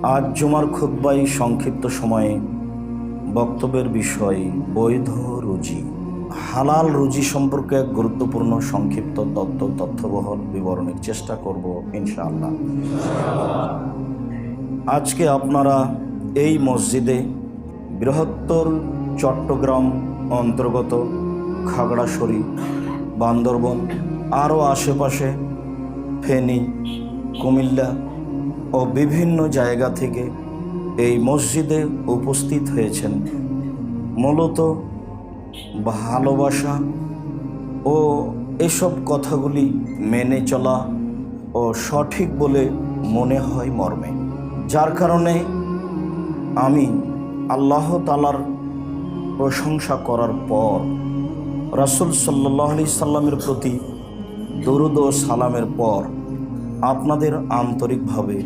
আজ জুমার খুতবায় সংক্ষিপ্ত সময়ে বক্তব্যের বিষয় বৈধ রুজি। হালাল রুজি সম্পর্কে এক গুরুত্বপূর্ণ সংক্ষিপ্ত তথ্যবহল বিবরণের চেষ্টা করব ইনশাআল্লাহ। আজকে আপনারা এই মসজিদে বৃহত্তর চট্টগ্রাম অন্তর্গত খাগড়াছড়ি, বান্দরবন, আরও আশেপাশে ফেনী, কুমিল্লা ও বিভিন্ন জায়গা থেকে এই মসজিদে উপস্থিত হয়েছেন মূলত ভালোবাসা ও এসব কথাগুলি মেনে চলা ও সঠিক বলে মনে হয় মর্মে, যার কারণে আমি আল্লাহ তাআলার প্রশংসা করার পর রাসূল সাল্লাল্লাহু আলাইহি সাল্লামের প্রতি দরুদ ও সালামের পর আপনাদের আন্তরিকভাবে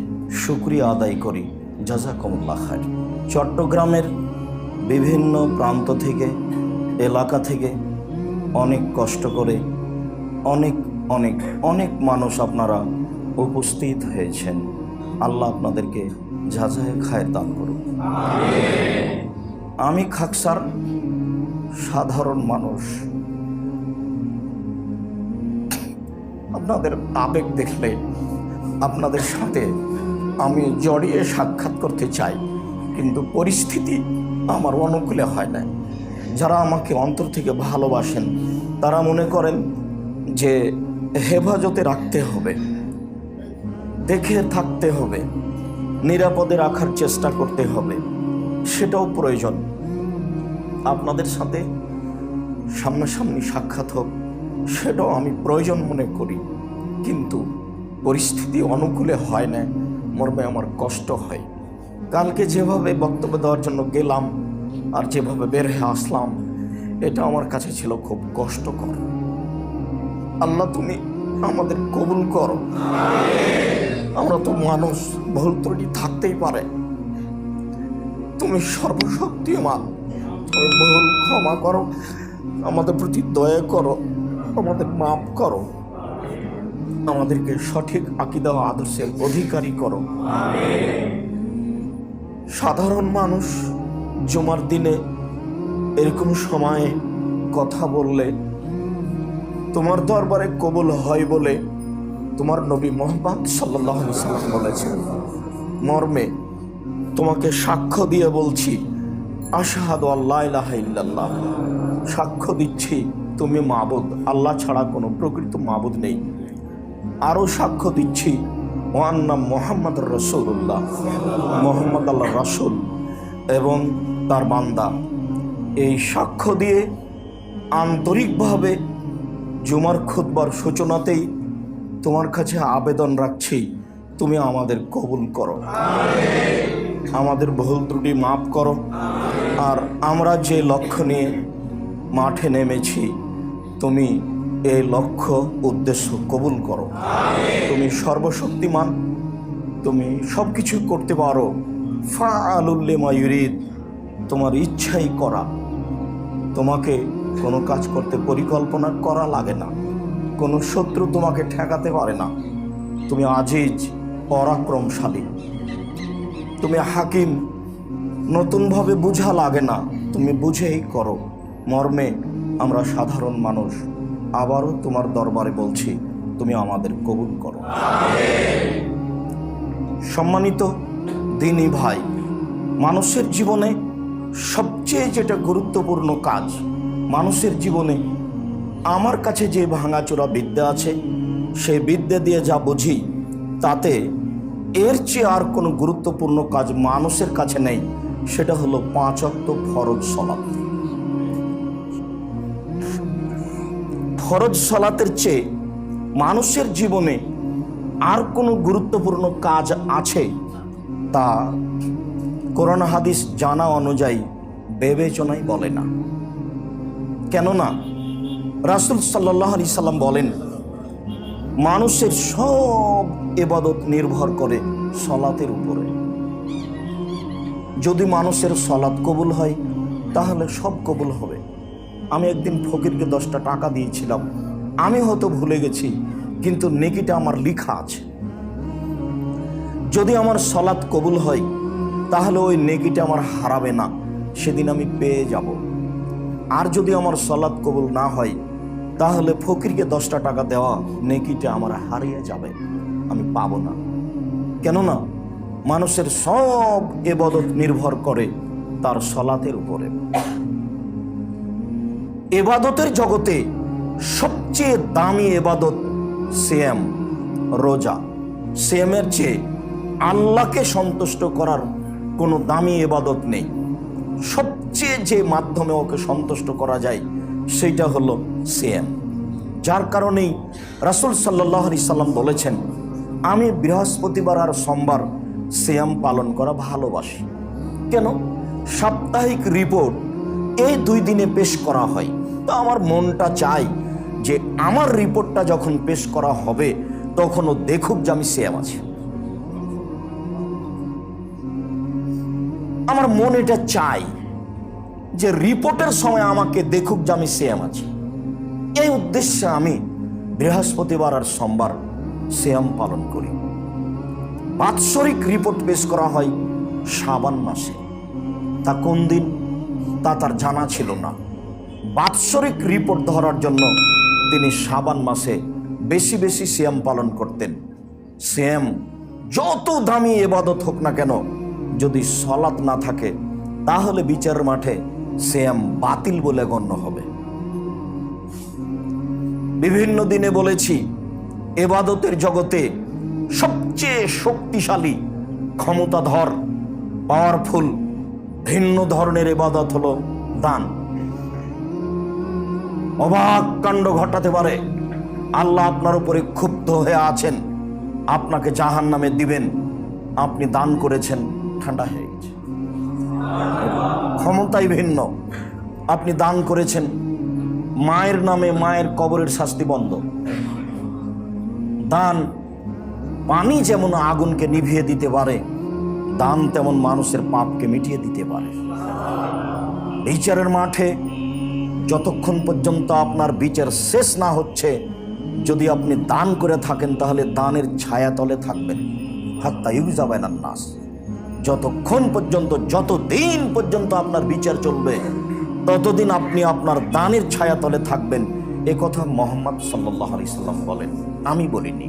শুকরিয়া আদায় করি। জাযাকুমুল্লাহ খাইর। চট্টগ্রামের বিভিন্ন প্রান্ত থেকে, এলাকা থেকে অনেক কষ্ট করে অনেক মানুষ আপনারা উপস্থিত হয়েছেন। আল্লাহ আপনাদেরকে জাযায়ে খায়ের দান করুন। আমি খাকসার সাধারণ মানুষ। আপনাদের আবেগ দেখলে আপনাদের সাথে আমি জড়িয়ে সাক্ষাৎ করতে চাই, কিন্তু পরিস্থিতি আমার অনুকূলে হয় না। যারা আমাকে অন্তর থেকে ভালোবাসেন তারা মনে করেন যে হেফাজতে রাখতে হবে, দেখে থাকতে হবে, নিরাপদে রাখার চেষ্টা করতে হবে, সেটাও প্রয়োজন। আপনাদের সাথে সামনাসামনি সাক্ষাৎ হোক, সেটাও আমি প্রয়োজন মনে করি, কিন্তু পরিস্থিতি অনুকূলে হয় না মর্মে আমার কষ্ট হয়। কালকে যেভাবে বক্তব্য দেওয়ার জন্য গেলাম আর যেভাবে বের হয়ে আসলাম, এটা আমার কাছে ছিল খুব কষ্টকর। আল্লাহ তুমি আমাদের কবুল করো। আমরা তো মানুষ, ভুল ত্রুটি থাকতেই পারে। তুমি সর্বশক্তিমান, তুমি ভুল ক্ষমা করো, আমাদের প্রতি দয়া করো, আমাদের মাফ করো, আমাদেরকে সঠিক আকীদা ও আদর্শের অধিকারী করো। সাধারণ মানুষ জুমার দিনে এরকম সময়ে কথা বললে তোমার দরবারে কবুল হয় বলে তোমার নবী মুহাম্মদ সাল্লাল্লাহু আলাইহি সাল্লাম বলেছেন। মর্মে তোমাকে সাক্ষ্য দিয়ে বলছি, আশহাদু আল্লা ইলাহা ইল্লাল্লাহ, সাক্ষ্য দিচ্ছি তুমি মাবুদ, আল্লাহ ছাড়া কোনো প্রকৃত মাবুদ নেই। আরও সাক্ষ্য দিচ্ছি ওয়ান্না মুহাম্মদ রাসূলুল্লাহ, মুহাম্মদ আল্লাহর রাসূল এবং তার বান্দা। এই সাক্ষ্য দিয়ে আন্তরিকভাবে জুমার খুতবার সূচনাতেই তোমার কাছে আবেদন রাখছি, তুমি আমাদের কবুল করো, আমাদের ভুল ত্রুটি মাফ করো। আর আমরা যে লক্ষ্য নিয়ে মাঠে নেমেছি, তুমি এই লক্ষ্য উদ্দেশ্য কবুল করো। তুমি সর্বশক্তিমান, তুমি সব কিছু করতে পারো। ফাআলুল লিমা ইউরিদ, তোমার ইচ্ছাই করা। তোমাকে কোনো কাজ করতে পরিকল্পনা করা লাগে না, কোনো শত্রু তোমাকে ঠেকাতে পারে না। তুমি আজিজ, পরাক্রমশালী, তুমি হাকিম, নতুনভাবে বুঝা লাগে না, তুমি বুঝেই করো। মর্মে আমরা সাধারণ মানুষ আবারও তোমার দরবারে বলছি, তুমি আমাদের কবুল করো। সম্মানিত দিনী ভাই, মানুষের জীবনে সবচেয়ে যেটা গুরুত্বপূর্ণ কাজ, মানুষের জীবনে আমার কাছে যে ভাঙাচোরা বিদ্যা আছে, সেই বিদ্যা দিয়ে যা বুঝি, তাতে এর চেয়ে আর কোনো গুরুত্বপূর্ণ কাজ মানুষের কাছে নেই। সেটা হলো 5 ওয়াক্ত ফরজ সালাত। ফরজ সালাতের চেয়ে মানুষের জীবনে আর কোনো গুরুত্বপূর্ণ কাজ আছে তা কোরআন হাদিস জানা অনুযায়ী বিবেচনাই বলে না। কেননা রাসূল সাল্লাল্লাহু আলাইহি সাল্লাম বলেন, মানুষের সব ইবাদত নির্ভর করে সালাতের উপরে। যদি মানুষের সালাত কবুল হয় তাহলে সব কবুল হবে। আমি একদিন ফকিরকে 10টা টাকা দিয়েছিলাম, আমি হয়তো ভুলে গেছি, কিন্তু নেকিটা আমার লেখা আছে। যদি আমার সালাত কবুল হয় তাহলে ওই নেকিটা আমার হারাবে না, সেদিন আমি পেয়ে যাব। আর যদি আমার সালাত কবুল না হয় তাহলে ফকিরকে 10টা টাকা দেওয়া নেকিটা আমার হারিয়ে যাবে, আমি পাবো না। কেননা মানুষের সব ইবাদত নির্ভর করে তার সালাতের উপরে। ইবাদতের জগতে সবচেয়ে দামি ইবাদত সিয়াম, রোজা। সিয়ামের চেয়ে আল্লাহকে সন্তুষ্ট করার কোনো দামি ইবাদত নেই। সবচেয়ে যে মাধ্যমে ওকে সন্তুষ্ট করা যায় সেটা হলো সিয়াম। যার কারণেই রাসূল সাল্লাল্লাহু আলাইহি সাল্লাম বলেছেন, আমি বৃহস্পতিবার আর সোমবার সিয়াম পালন করা ভালোবাসি। কেন? সাপ্তাহিক রিপোর্ট এই 2 দিনে পেশ করা হয়, তো আমার মনটা চায় যে আমার রিপোর্টটা যখন পেশ করা হবে তখনও দেখুক যে আমি সিয়াম আছি। আমার মন এটা চাই যে রিপোর্টের সময় আমাকে দেখুক যে আমি সিয়াম আছি। এই উদ্দেশ্যে আমি বৃহস্পতিবার আর সোমবার সিয়াম পালন করি। বাৎসরিক রিপোর্ট পেশ করা হয় শাবান মাসে। তা কোন দিন তা তার জানা ছিল না। বাৎসরিক রিপোর্ট ধরার জন্য তিনি শাবান মাসে বেশি বেশি সিয়াম পালন করতেন। সিয়াম যত দামি ইবাদত হোক না কেন, যদি সালাত না থাকে তাহলে বিচারের মাঠে সিয়াম বাতিল বলে গণ্য হবে। বিভিন্ন দিনে বলেছি, ইবাদতের জগতে সবচেয়ে শক্তিশালী, ক্ষমতাধর, পাওয়ারফুল ভিন্ন ধরনের ইবাদত হলো দান। অবাক কাণ্ড ঘটাতে পারে। আল্লাহ আপনার উপরে ক্ষুব্ধ হয়ে আছেন, আপনাকে জাহান্নামে দিবেন, আপনি দান করেছেন, ঠান্ডা হয়ে গেছে। ক্ষমতাই ভিন্ন। আপনি দান করেছেন, মায়ের নামে মায়ের কবরের শাস্তি বন্ধ। দান পানি যেমন আগুনকে নিভিয়ে দিতে পারে, দান তেমন মানুষের পাপকে মিটিয়ে দিতে পারে। বিচারের মাঠে যতক্ষণ পর্যন্ত আপনার বিচার শেষ না হচ্ছে, যদি আপনি দান করে থাকেন তাহলে দানের ছায়াতলে থাকবেন, হাত্তা ইউজাবাইনান নাস। যতক্ষণ পর্যন্ত, যতদিন পর্যন্ত আপনার বিচার চলবে ততদিন আপনি আপনার দানের ছায়াতলে থাকবেন। এ কথা মুহাম্মদ সাল্লাল্লাহু আলাইহি সাল্লাম বলেন, আমি বলিনি।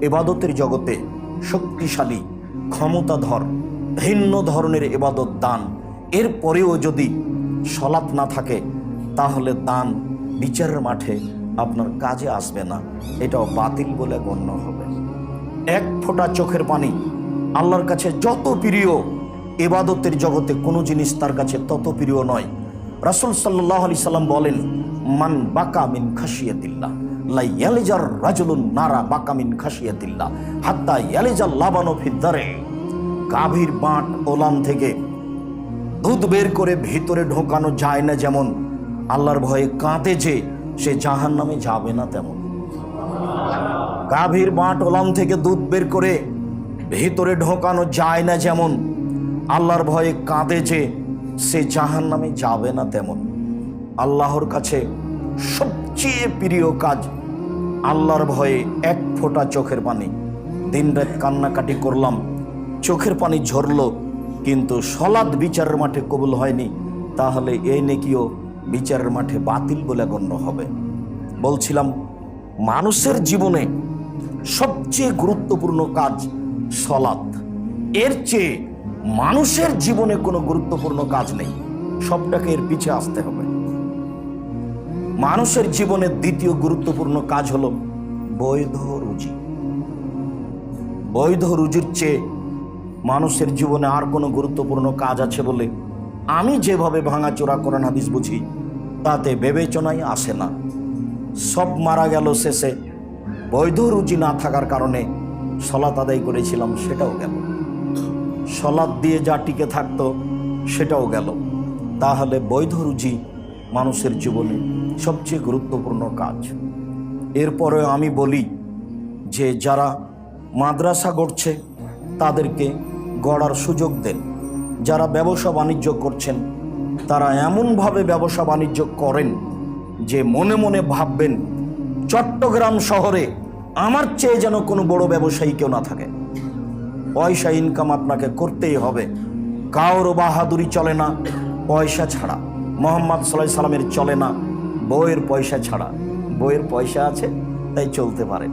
ইবাদতের জগতে শক্তিশালী, ক্ষমতাধর ভিন্ন ধরনের ইবাদত দান। এরপরেও যদি সালাত না থাকে তাহলে দান বিচারের মাঠে আপনার কাজে আসবে না, এটাও বাতিল বলে গণ্য হবে। এক ফোঁটা চোখের পানি আল্লাহর কাছে যত প্রিয়, ইবাদতের জগতে কোনো জিনিস তার কাছে তত প্রিয় নয়। রাসূল সাল্লাল্লাহু আলাইহি সাল্লাম বলেন, মান বাকা মিন খাশিয়াতিল্লাহ লা ইয়ালিজার রাজুলুন নারা বাকা মিন খাশিয়াতিল্লাহ হাত্তা ইয়ালিজাল লাবানু ফিদ্দারে। গাভীর বাঁট ওলান থেকে দুধ বের করে ভিতরে ঢোকানো যায় না যেমন, আল্লাহর ভয়ে কাঁদে যে সে জাহান্নামে যাবে না তেমন। গাভীর বাঁট ওলান থেকে দুধ বের করে ভিতরে ঢোকানো যায় না যেমন, আল্লাহর ভয়ে কাঁদে যে সে জাহান্নামে যাবে না তেমন। আল্লাহর কাছে সবচেয়ে প্রিয় কাজ আল্লাহর ভয়ে এক ফোঁটা চোখের পানি। দিনরাত কান্নাকাটি করলাম, চোখের পানি ঝরলো, কিন্তু সালাত বিচারের মাঠে কবুল হয়নি, তাহলে এই নেকিও বিচারের মাঠে বাতিল বলে গণ্য হবে। বলছিলাম, মানুষের জীবনে সবচেয়ে গুরুত্বপূর্ণ কাজ সালাত। এর চেয়ে মানুষের জীবনে কোনো গুরুত্বপূর্ণ কাজ নেই, সবটাকে এর পিছে আসতে হবে। মানুষের জীবনের দ্বিতীয় গুরুত্বপূর্ণ কাজ হলো বৈধ রুজি। বৈধ রুজির চেয়ে মানুষের জীবনে আর কোনো গুরুত্বপূর্ণ কাজ আছে বলে আমি যেভাবে ভাঙাচোরা কোরআন হাদিস বুঝি তাতে বিবেচনায় আসে না। সব মারা গেল শেষে, বৈধ রুজি না থাকার কারণে সালাত আদায় করেছিলাম সেটাও গেল, সালাত দিয়ে যা টিকে থাকতো সেটাও গেল। তাহলে বৈধ রুজি মানুষের জীবনে সবচেয়ে গুরুত্বপূর্ণ কাজ। এরপরে আমি বলি যে যারা মাদ্রাসা গড়ছে তাদেরকে গড়ার সুযোগ দেন। যারা ব্যবসা বাণিজ্য করছেন তারা এমনভাবে ব্যবসা বাণিজ্য করেন যে মনে মনে ভাববেন চট্টগ্রাম শহরে আমার চেয়ে যেন কোনো বড় ব্যবসায়ী কেউ না থাকে। পয়সা ইনকাম আপনাকে করতেই হবে। কারো বাহাদুরি চলে না পয়সা ছাড়া। মুহাম্মদ সাল্লাল্লাহু আলাইহি সাল্লামের চলে না বউয়ের পয়সা ছাড়া। বউয়ের পয়সা আছে তাই চলতে পারে,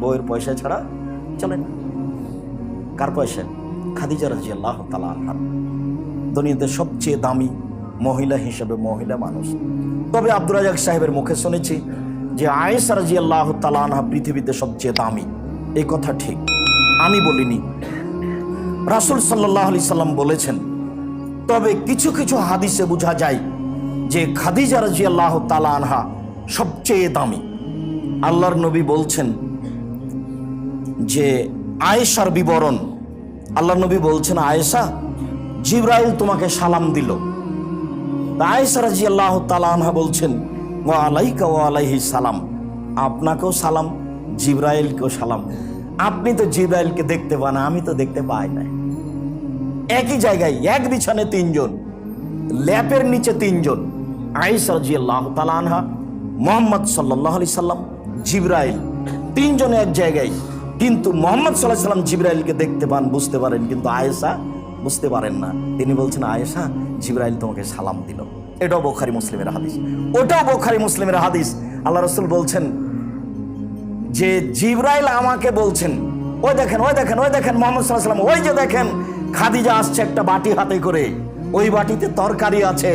বউয়ের পয়সা ছাড়া চলে না। কার পয়সা? খাদিজা রাদিয়াল্লাহু তাআলা আনহা, দুনিয়াতে সবচেয়ে দামি মহিলা হিসেবে মহিলা মানুষ। তবে আব্দুর রাজ্জাক সাহেবের মুখে শুনেছি যে আয়েশা রাদিয়াল্লাহু তাআলা আনহা পৃথিবীতে সবচেয়ে দামি। এই কথা ঠিক, আমি বলিনি, রাসূল সাল্লাল্লাহু আলাইহি সাল্লাম বলেছেন। তবে কিছু কিছু হাদিসে বোঝা যায় যে খাদিজা রাদিয়াল্লাহু তাআলা আনহা সবচেয়ে দামি। আল্লাহর নবী বলছেন যে আয়েশার বিবরণ, আল্লাহর নবী বলছেন, আয়েশা, জিবরাইল তোমাকে সালাম দিল। আয়েশা রাদিয়াল্লাহু তাআলা আনহা বলছেন, ওয়া আলাইকা ওয়া আলাইহিস সালাম, আপনাকেও সালাম, জিবরাইলকেও সালাম। আপনি তো জিবরাইলকে দেখতে পান, আমি তো দেখতে পাই না। একই জায়গায় এক বিছানে তিনজন, ল্যাপের নিচে তিনজন, আয়েশা রাদিয়াল্লাহু তাআলা আনহা, মুহাম্মদ সাল্লাল্লাহু আলাইহি সাল্লাম, জিবরাইল, তিনজনে এক জায়গায়। কিন্তু মুহাম্মদ সাল্লাল্লাহু আলাইহি সাল্লাম জিবরাইলকে দেখতে পান, বুঝতে পারেন, কিন্তু আয়েশা বুঝতে পারেন না। তিনি বলছেন, আয়েশা, জিবরাইল তোমাকে সালাম দিল। এটাও বুখারী মুসলিমের হাদিস, ওটাও বুখারী মুসলিমের হাদিস। আল্লাহ রাসূল বলছেন যে জিবরাইল আমাকে বলছেন, ওই দেখেন, ওই দেখেন, ওই দেখেন মুহাম্মদ সাল্লাল্লাহু আলাইহি সাল্লাম, ওই যে দেখেন খাদিজা আসছে একটা বাটি হাতে করে, ওই বাটিতে তরকারি আছে।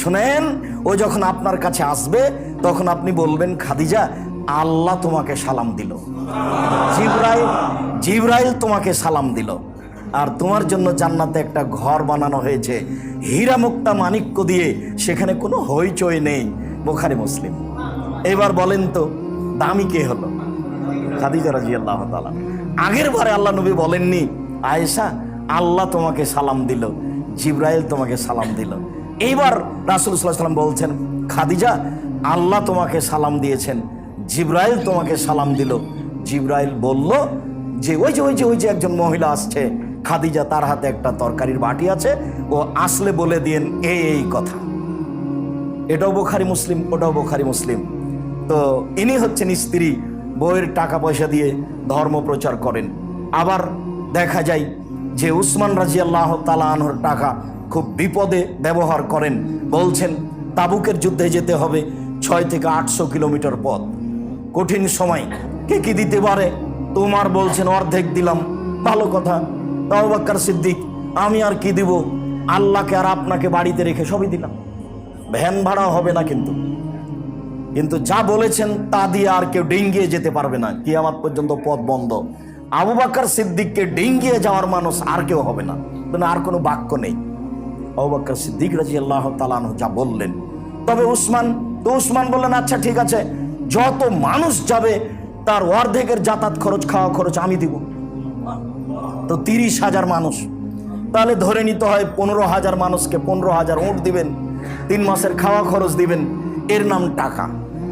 শুনেন, ও যখন আপনার কাছে আসবে তখন আপনি বলবেন, খাদিজা, আল্লাহ তোমাকে সালাম দিল, জিবরাইল তোমাকে সালাম দিল, আর তোমার জন্য জান্নাতে একটা ঘর বানানো হয়েছে হীরা মুক্তা মাণিক্য দিয়ে, সেখানে কোনো হইচই নেই। বুখারী মুসলিম। এবার বলেন তো দামি কে হলো? খাদিজা রাদিয়াল্লাহু তাআলা। আগের বারে আল্লাহ নবী বলেননি, আয়েশা, আল্লাহ তোমাকে সালাম দিল, জিবরাইল তোমাকে সালাম দিল। এইবার রাসূল সাল্লাল্লাহু আলাইহি সাল্লাম বলছেন, খাদিজা, আল্লাহ তোমাকে সালাম দিয়েছেন, জিবরাইল তোমাকে সালাম দিল। জিবরাইল বলল যে ওই যে একজন মহিলা আসছে, খাদিজা, তার হাতে একটা তরকারির বাটি আছে, ও আসলে বলে দিয়েন এই কথা। এটাও বুখারী মুসলিম, ওটাও বুখারী মুসলিম। তো ইনি হচ্ছেন স্ত্রী, বউয়ের টাকা পয়সা দিয়ে ধর্ম প্রচার করেন। আবার দেখা যায় যে উসমান রাদিয়াল্লাহু তাআলা আনহুর টাকা খুব বিপদে ব্যবহার করেন। বলছেন তাবুকের যুদ্ধে যেতে হবে 6 থেকে 800 কিলোমিটার পথ, কঠিন সময়, কে কি দিতে পারে? তোমার বলছেন অর্ধেক দিলাম, ভালো কথা। আবু বকর সিদ্দিক, আমি আর কি দিব, আল্লাহকে আর আপনাকে বাড়িতে রেখে সবই দিলাম, ভ্যান ভাড়া হবে না, কিন্তু যা বলেছেন তা দিয়ে আর কেউ ডিঙ্গিয়ে যেতে পারবে না, কিয়ামত পর্যন্ত পথ বন্ধ। আবু বকর সিদ্দিককে ডিঙ্গিয়ে যাওয়ার মানুষ আর কেউ হবে না, আর কোনো বাক্য নেই। আবু বকর সিদ্দিক রাদিয়াল্লাহু তাআলা আনহু যা বললেন। তবে উসমান বললেন, আচ্ছা ঠিক আছে, যত মানুষ যাবে তার অর্ধেকের যাতায়াত খরচ, খাওয়া খরচ আমি দিব। তো 30,000 মানুষ, তাহলে ধরে নিতে হয় 15,000 মানুষকে 15,000 উট দিবেন, 3 মাসের খাওয়া খরচ দিবেন, এর নাম টাকা।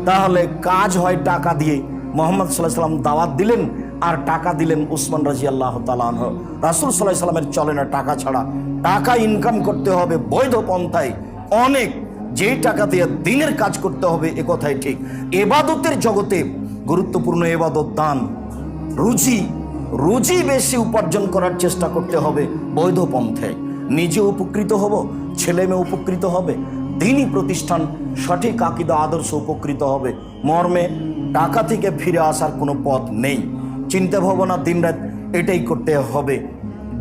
তাহলে কাজ হয় টাকা দিয়ে। মুহাম্মদ সাল্লাল্লাহু আলাইহি সাল্লাম দাওয়াত দিলেন আর টাকা দিলেন উসমান রাদিয়াল্লাহু তাআলা আনহু। রাসূল সাল্লাল্লাহু আলাইহি সাল্লামের চলে না টাকা ছাড়া, টাকা ইনকাম করতে হবে বৈধ পন্থায়, অনেক, যেই টাকা দিয়ে দিনের কাজ করতে হবে, এ কথাই ঠিক। ইবাদতের জগতে গুরুত্বপূর্ণ ইবাদত দান, রুজি বেশি উপার্জন করার চেষ্টা করতে হবে বৈধ পন্থায়। নিজে উপকৃত হব, ছেলে মেয়ে উপকৃত হবে, দ্বীনি প্রতিষ্ঠান, সঠিক আকীদা আদর্শ উপকৃত হবে। মর্মে টাকা থেকে ফিরে আসার কোনো পথ নেই। চিন্তা ভাবনা দিনরাত এটাই করতে হবে,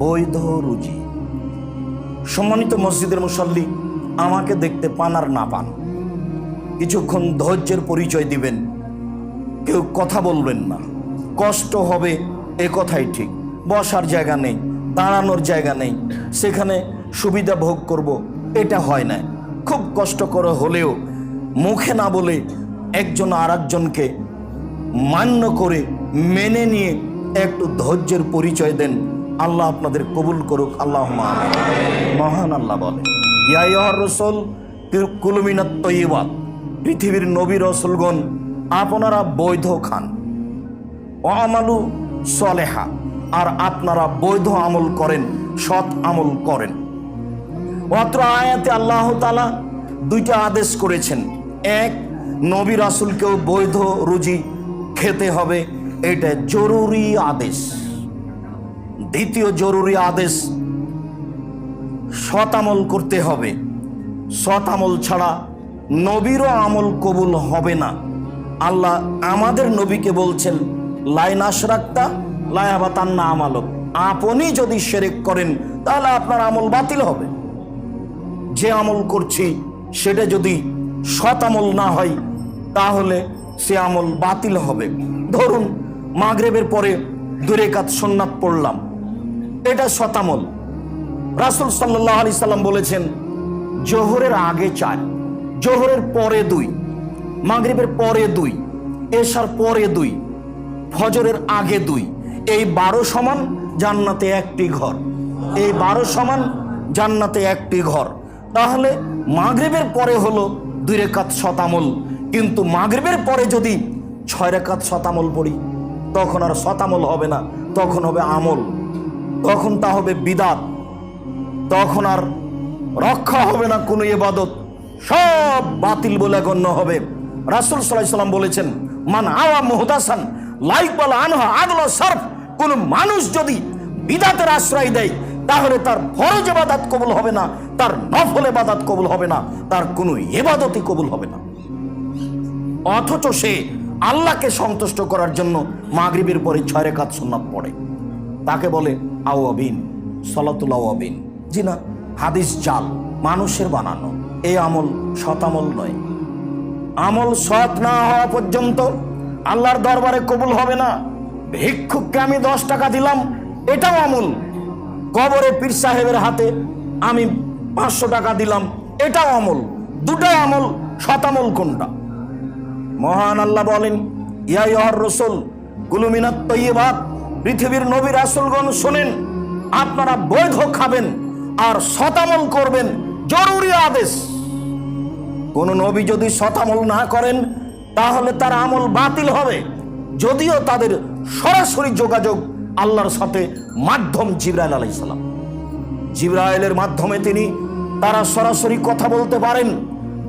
বৈধ রুজি। সম্মানিত মসজিদের মুসল্লি, আমাকে দেখতে পান আর না পান, কিছুক্ষণ ধৈর্যের পরিচয় দিবেন, কেউ কথা বলবেন না, কষ্ট হবে, এ কথাই ঠিক। বসার জায়গা নেই, দাঁড়ানোর জায়গা নেই, সেখানে সুবিধা ভোগ করব, এটা হয় না। খুব কষ্ট করে হলেও মুখে না বলে একজন আর একজনকে মান্য করে মেনে নিয়ে একটু ধৈর্যের পরিচয় দেন। আল্লাহ আপনাদের কবুল করুক, আল্লাহুম্মা আমিন। মহান আল্লাহ বলে, ইয়া আইয়ুহার রাসূল কুলু মিনাত তাইয়্যিবাত, পৃথিবীর নবী রাসূলগণ আপনারা বৈধ খান, ওয়া আমালু সলেহা, আর আপনারা বৈধ আমল করেন, সৎ আমল করেন। অত্র আয়াতে আল্লাহ তাআলা 2টা আদেশ করেছেন। এক, নবী রাসূলকেও বৈধ রুজি খেতে হবে, এটা জরুরি আদেশ। দ্বিতীয় জরুরি আদেশ, সৎ আমল করতে হবে। সৎ আমল ছাড়া নবীরও আমল কবুল হবে না। আল্লাহ আমাদের নবীকে বলছেন, লাইন আশরাকতা লায়াবাতান্না আমালক, আপনি যদি শিরক করেন তাহলে আপনার আমল বাতিল হবে। যে আমল করছি সেটা যদি সৎ আমল না হয় তাহলে সে আমল বাতিল হবে। ধরুন মাগরিবের পরে 2 রাকাত সুন্নাত পড়লাম, এটা সৎ আমল। রাসূল সাল্লাল্লাহু আলাইহি সাল্লাম বলেছেন, জোহরের আগে 4, জোহরের পরে 2, মাগরিবের পরে 2, এশার পরে 2, ফজরের আগে 2, এই 12 সমান জান্নাতে একটি ঘর। এই 12 সমান জান্নাতে একটি ঘর। তাহলে মাগরিবের পরে হলো 2 রাকাত সৎ আমল, কিন্তু মাগরিবের পরে যদি 6 রাকাত সৎ আমল পড়ি তখন আর সৎ আমল হবে না, তখন হবে আমল, তখন তা হবে বিদাত, তখন আর রক্ষা হবে না কোনো ইবাদত, সব বাতিল বলে গণ্য হবে। রাসূল সাল্লাল্লাহু আলাইহি সাল্লাম বলেছেন, মান আওয়া মুহদাসান লা ইকবাল আনহু আদলা সারফ, কোন মানুষ যদি বিদাতের আশ্রয় দেয় তাহলে তার ফরজ ইবাদত কবুল হবে না, তার নফল ইবাদত কবুল হবে না, তার কোনো ইবাদতই কবুল হবে না। অথচ সে আল্লাহকে সন্তুষ্ট করার জন্য মাগরিবের পরে 6 রাকাত সুন্নাত পড়ে, তাকে বলে আওয়াবিন, সালাতুল আওয়াবিন। জি না, হাদিস জাল, মানুষের বানানো। এই আমল সৎ আমল নয়। আমল সৎ না হওয়া পর্যন্ত আল্লাহর দরবারে কবুল হবে না। ভিক্ষুককে আমি 10 টাকা দিলাম, এটাও আমল। কবরে পীর সাহেবের হাতে আমি 500 টাকা দিলাম, এটাও আমল। দুটাই আমল। সৎ আমল কোনটা? মহান আল্লাহ বলেন, ইয়া আইয়ুহার রাসূল কুলু মিনাত তাইয়্যিবাত, পৃথিবীর নবী রাসূলগণ শুনেন, আপনারা বৈধ খাবেন আর সৎ আমল করবেন, জরুরি আদেশ। কোন নবী যদি সৎ আমল না করেন তাহলে তার আমল বাতিল হবে, যদিও তাদের সরাসরি যোগাযোগ আল্লাহর সাথে মাধ্যম জিবরাইল আলাইহিস সালাম। জিবরাইলের মাধ্যমে তারা সরাসরি কথা বলতে পারেন,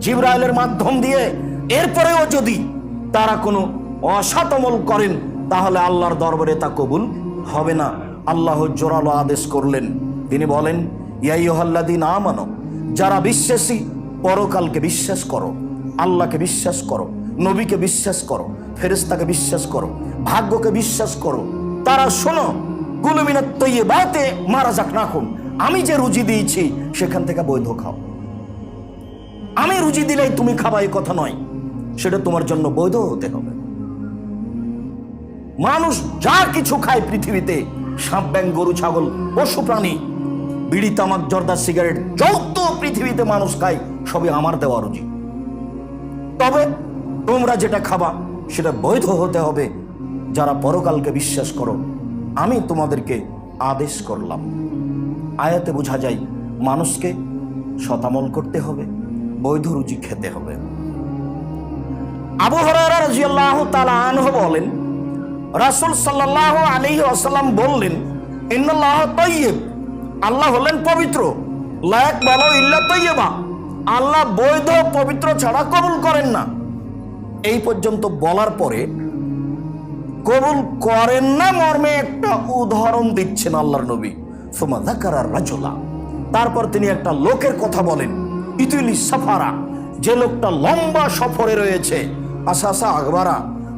জিবরাইলের মাধ্যম দিয়ে। এরপরেও যদি তারা কোনো অসৎ আমল করেন তাহলে আল্লাহর দরবারে তা কবুল হবে না। আল্লাহ জোরালো আদেশ করলেন, তিনি বলেন, ইয়া আইয়ুহাল্লাযীনা আমানু, যারা বিশ্বাসী, পরকালকে বিশ্বাস করো, আল্লাহকে বিশ্বাস করো, নবীকে বিশ্বাস করো, ফেরেশতাকে বিশ্বাস করো, ভাগ্যকে বিশ্বাস করো, তারা শোনো, কুলু মিনাত তাইয়্যিবাতি মা রাযাকনাকুম, আমি যে রুজি দিয়েছি সেখান থেকে বৈধ খাও। আমি রুজি দিলেই তুমি খাবা এই কথা নয়, সেটা তোমার জন্য বৈধ হতে হবে। মানুষ যা কিছু খায় পৃথিবীতে, সাপ, ব্যাঙ, গরু, ছাগল, পশু প্রাণী, বিড়ি, তামাক, জর্দা, সিগারেট, যত পৃথিবীতে মানুষ খায় সবই আমার দেওয়া রুজি। তবে তোমরা যেটা খাবা সেটা বৈধ হতে হবে। যারা পরকালকে বিশ্বাস করো, আমি তোমাদেরকে আদেশ করলাম। আয়াতে বোঝা যায় মানুষকে সতামল করতে হবে, বৈধ রুজি খেতে হবে। আবু হুরায়রা রাদিয়াল্লাহু তাআলা আনহু বলেন, রাসূল সাল্লাল্লাহু আলাইহি ওয়াসাল্লাম বললেন, ইন্নাল্লাহ তাইয়্যিব, আল্লাহ হলেন পবিত্র, লা ইয়াকবালু ইল্লা তাইয়্যিবা, আল্লাহ বৈধ পবিত্র ছাড়া কবুল করেন না। এই পর্যন্ত বলার পরে কবুল করেন না মর্মে একটা উদাহরণ দিচ্ছেন আল্লাহর নবী। সুমা যাকারা রাজুলা, তারপর তিনি একটা লোকের কথা বলেন, ইতিলি সাফারা, যে লোকটা লম্বা সফরে রয়েছে, আশা আকবারা,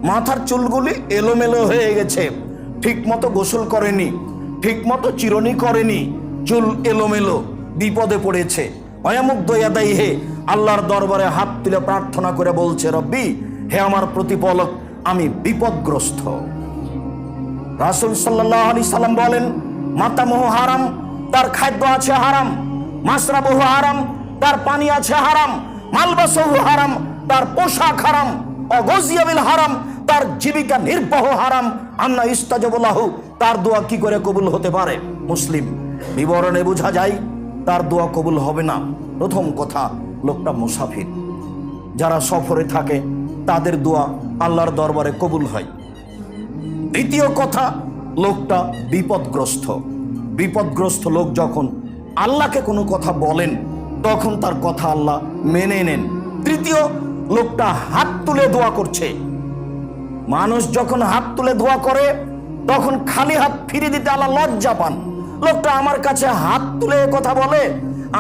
মাথার চুলগুলি এলোমেলো হয়ে গেছে, ঠিক মতো গোসল করেনি, ঠিক মতো চিরুনি করেনি, চুল এলোমেলো, বিপদে পড়েছে। অয়ামুগ্ধ ইয়াদাইহে, আল্লাহর দরবারে হাত তুলে প্রার্থনা করে বলছে, রব্বি, হে আমার প্রতিপালক, আমি বিপদগ্রস্ত। রাসূল সাল্লাল্লাহু আলাইহি সাল্লাম বলেন, মাতামুহু হারাম, তার খাদ্য আছে হারাম, মাশরাবুহু হারাম, তার পানি আছে হারাম, মালবাসুহু হারাম, তার পোশাক হারাম, অগজিয়া বিল হারাম, তার জীবিকা নির্বাহ হারাম, আন্না ইস্তাজাবু লাহু, তার দোয়া কি করে কবুল হতে পারে? মুসলিম। বিবরণে বোঝা যায় তার দোয়া কবুল হবে না। প্রথম কথা, লোকটা মুসাফির, যারা সফরে থাকে তাদের দোয়া আল্লাহর দরবারে কবুল হয়। দ্বিতীয় কথা, লোকটা বিপদগ্রস্ত। বিপদগ্রস্ত লোক যখন আল্লাহকে কোনো কথা বলেন তখন তার কথা আল্লাহ মেনে নেন। তৃতীয়, লোকটা হাত তুলে দোয়া করছে। মানুষ যখন হাত তুলে দোয়া করে তখন খালি হাত ফিরিয়ে দিতে আল্লাহ লজ্জা পান। লোকটা আমার কাছে হাত তুলে কথা বলে,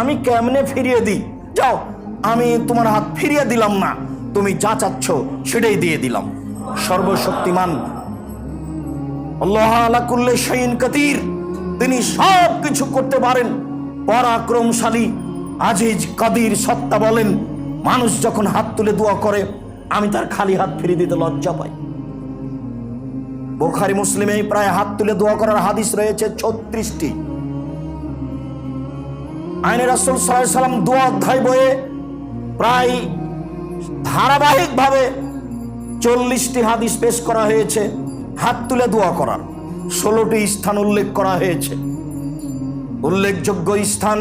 আমি কেমনে ফিরিয়ে দিই? যাও, আমি তোমার হাত ফিরিয়ে দিলাম না, তুমি যা চাচ্ছ সেটাই দিয়ে দিলাম। সর্বশক্তিমান আল্লাহ আলা কুল্লি শাইইন কাদির, তিনি সব কিছু করতে পারেন, পরাক্রমশালী আজিজ কাদির সত্তা বলেন। মানুষ যখন হাত তুলে দোয়া করে, আমি তার খালি হাত ফিরিয়ে দিতে লজ্জা পাই। বুখারী মুসলিমে প্রায় হাত তুলে দোয়া করার হাদিস রয়েছে 36টি। আইনে রাসূল সাল্লাল্লাহু আলাইহি সাল্লাম দোয়া অধ্যায় বইয়ে প্রায় ধারাবাহিকভাবে 40টি হাদিস পেশ করা হয়েছে হাত তুলে দোয়া করার। 16টি স্থান উল্লেখ করা হয়েছে। উল্লেখযোগ্য স্থান,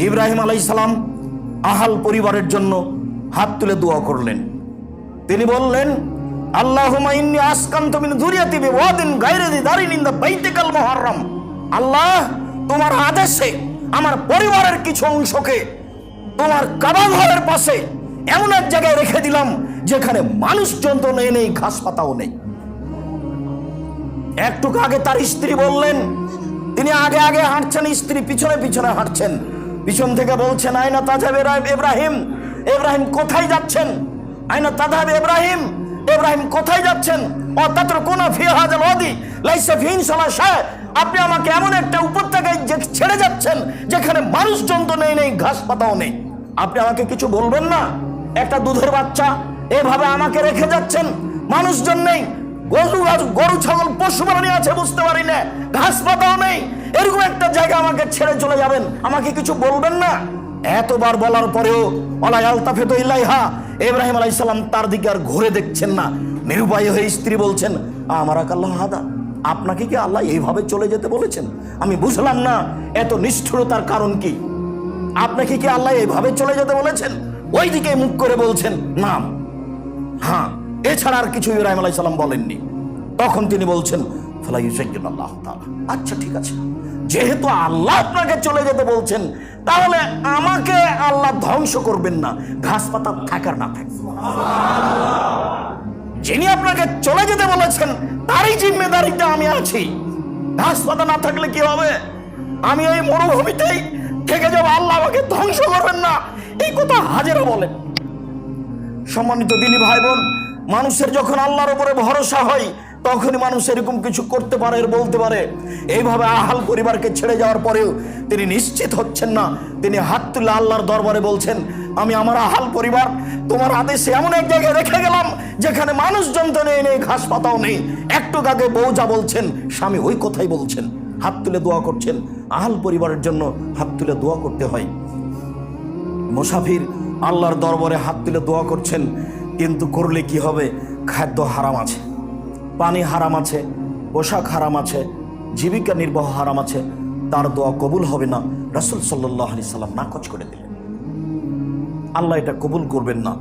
ইব্রাহিম আলাইহিস সালাম আহাল পরিবারের জন্য হাত তুলে দোয়া করলেন। তিনি বললেন, আল্লাহুম্মা ইন্নী আসকানতু মিন যুররিয়াতি বিওয়াদিন গায়রি যি দারিন ইনদা বাইতিকাল মুহাররাম। আল্লাহ, তোমার আদেশে আমার পরিবারের কিছু অংশকে তোমার কাবা ঘরের পাশে এমন এক জায়গায় রেখে দিলাম যেখানে মানুষজন তো নেই, ঘাস পাতাও নেই। একটু আগে তার স্ত্রী বললেন, তিনি আগে আগে হাঁটছেন, স্ত্রী পিছনে পিছনে হাঁটছেন। পিছন থেকে বলছেন, আইনা তাযহাব ইব্রাহিম, ইব্রাহিম কোথায় যাচ্ছেন? আইনা তাযহাব ইব্রাহিম, ইব্রাহিম কোথায় যাচ্ছেন? অতাতরকুনা ফি হাযাল ওয়াদি লাইসা ফিহি সালাশা, আপনি আমাকে এমন একটা উপত্যকায় ছেড়ে যাচ্ছেন যেখানে মানুষজন তো নেই, ঘাস পাতাও নেই। আপনি আমাকে কিছু বলবেন না? একটা দুধের বাচ্চা এভাবে আমাকে রেখে যাচ্ছেন, মানুষজন নেই, গরু ছাগল পশু প্রাণী আছে বুঝতে পারি না, ঘাস পাতাও নেই, এরকম একটা জায়গা আমাকে ছেড়ে চলে যাবেন, আমাকে কিছু বলবেন না? এতবার বলার পরেও ওয়ালা ইয়ালতাফিতু ইলাইহা, ইব্রাহিম আলাইহিস সালাম তার দিকে আর ঘুরে দেখছেন না। নিরুপায় হয়ে স্ত্রী বলছেন, আমারাকাল্লাহ হাদা, আপনাকে কি আল্লাহ এইভাবে চলে যেতে বলেছেন? আমি বুঝলাম না এত নিষ্ঠুরতার কারণ কি। আপনাকে কি আল্লাহ এইভাবে চলে যেতে বলেছেন? ওই দিকে মুখ করে বলছেন নাম। হ্যাঁ, এছাড়া আর কিছু ইব্রাহিম আলাইহিস সালাম বলেননি। তখন তিনি বলছেন, ফালা ইউযাজ্জিলুল্লাহু তাআলা, আচ্ছা ঠিক আছে, যেহেতু আল্লাহ আপনাকে চলে যেতে বলছেন, তাহলে আমাকে আল্লাহ ধ্বংস করবেন না, ঘাস পাতা থাকার না থাকে। যিনি আপনাকে চলে যেতে বলেছেন তারই জিম্মেদারিতে আমি আছি। ঘাস পাতা না থাকলে কি হবে? আমি এই মরুভূমিতেই থেকে যাব, আল্লাহ আমাকে ধ্বংস করবেন না, এই কথা হাজেরা বলেন। সম্মানিত দিনী ভাই বোন, মানুষের যখন আল্লাহর উপরে ভরসা হয় তখনই মানুষ এরকম কিছু করতে পারে, বলতে পারে। এইভাবে আহাল পরিবারকে ছেড়ে যাওয়ার পরেও তিনি নিশ্চিত হচ্ছেন না। তিনি হাত তুলে আল্লাহর দরবারে বলছেন, আমি আমার আহাল পরিবার তোমার আদেশে এমন এক জায়গায় রেখে গেলাম যেখানে মানুষজন তো নেই, ঘাস পাতাও নেই। একটু আগে বউ যা বলছেন, স্বামী ওই কথাই বলছেন। হাত তুলে দোয়া করছেন। আহাল পরিবারের জন্য হাত তুলে দোয়া করতে হয়। মুসাফির আল্লাহর দরবারে হাত তুলে দোয়া করছেন, কিন্তু করলে কি হবে? খাদ্য হারাম আছে, পানি হারাম আছে, পোশাক হারাম আছে, জীবিকা নির্বাহ হারাম আছে, তার দোয়া কবুল হবে না। রাসূল সাল্লাল্লাহু আলাইহি সাল্লাম নাকচ করে দিলেন। আল্লাহ এটা কবুল করবেন না।